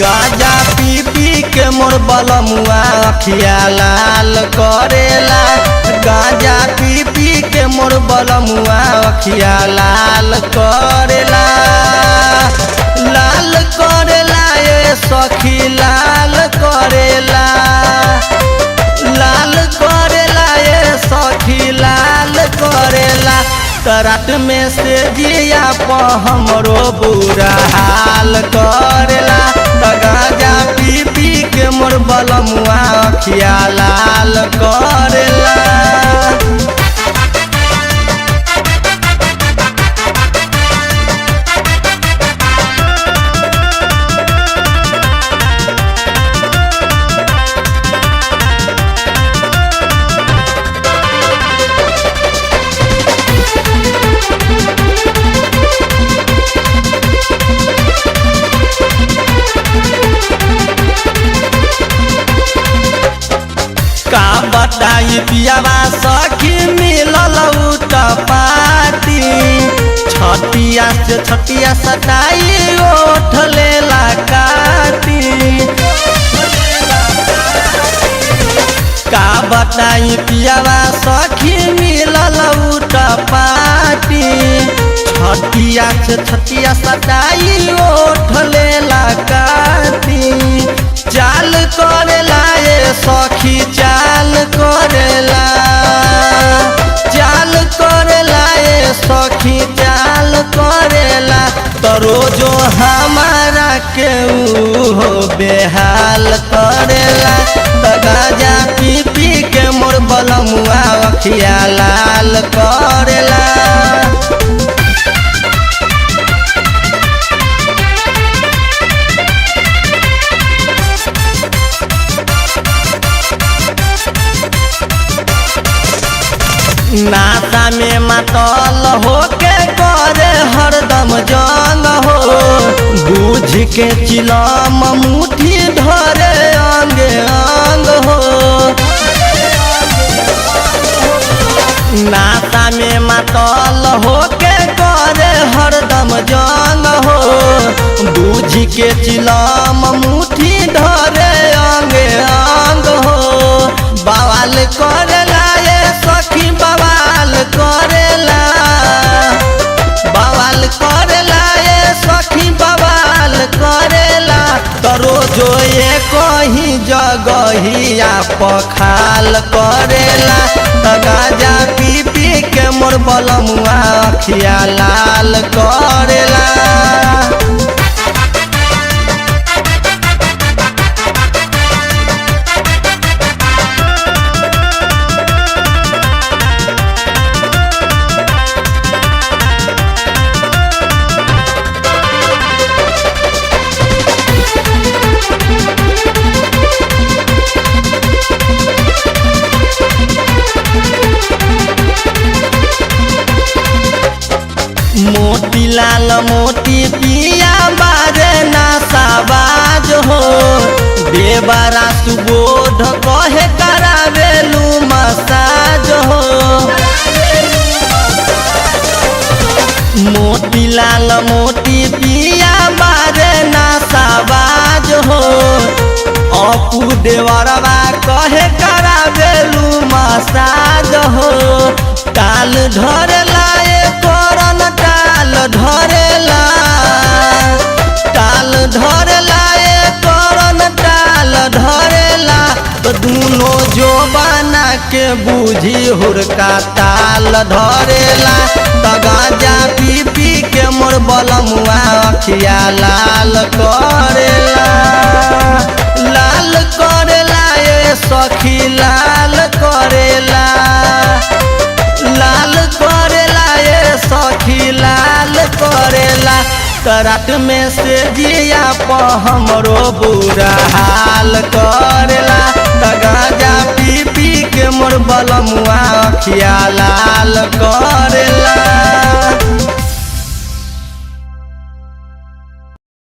गाजा पी पी के मोर बलमुआ अखिया लाल करेला। गाजा पी पी के मोर बलमुआ अखिया लाल करेला। लाल करेला ये सखी लाल करेला। लाल करेला ये सखी लाल करेला। रात में से जिया प हमरो बुरा हाल करेला। गाजा पी पी के मोर बलमुआ अखिया लाल करेला। का बताई पियावा सखी मिलल पाती। छतिया से छतिया सटाई ओठ लेला काटी। का बताई पियावा सखी मिलल पाती। छतिया से छतिया सटाई ओठ लेला काटी। चाल करेला ये सखी चाल करेला। चाल करेला ये सखी चाल करेला। तो रोजो हमारा के हो बेहाल करेला। गाजा पी पी के मोर बलमुआ अखिया लाल करेला। नाता में मतल होके करे हरदम जंग हो। बूझ के चिलम मुट्ठी धरे अंग अंग हो। नाता में मतल होके करे हरदम जंग हो। बूझ के चिलम मुट्ठी धरे अंग अंग हो। बवाल करेला ये सखी बवाल करेला। बवाल करेला ये सखी बवाल करेला। तो रोजो ये कहीं जगहिया पखाल करेला। गाजा पी पी के मोर बलमुआ अखिया लाल करेला। मोती लाल मोती पिया बारे नासाबाज हो। बेबारा सुबोध कहे करावेलू मसाज हो। मोती लाल मोती पिया बारे नासाबाज हो। अपू देवरवा कहे करावेलू मसाज हो। ताल धरेला ये करन ताल धरेला। ताल धरेला ये करन ताल धरेला। तो दोनों जो बना के बूझी हुरका ताल धरेला। गाजा पी पी के मोर बलमुआ अखिया लाल करेला। लाल करेला ये सखी लाल करेला। लाल करेला ये सखी लाल करेला। रात में से जिया प हमरो बुरा हाल करेला। गाजा पी पी के मोर बलमुआ अखिया लाल करेला।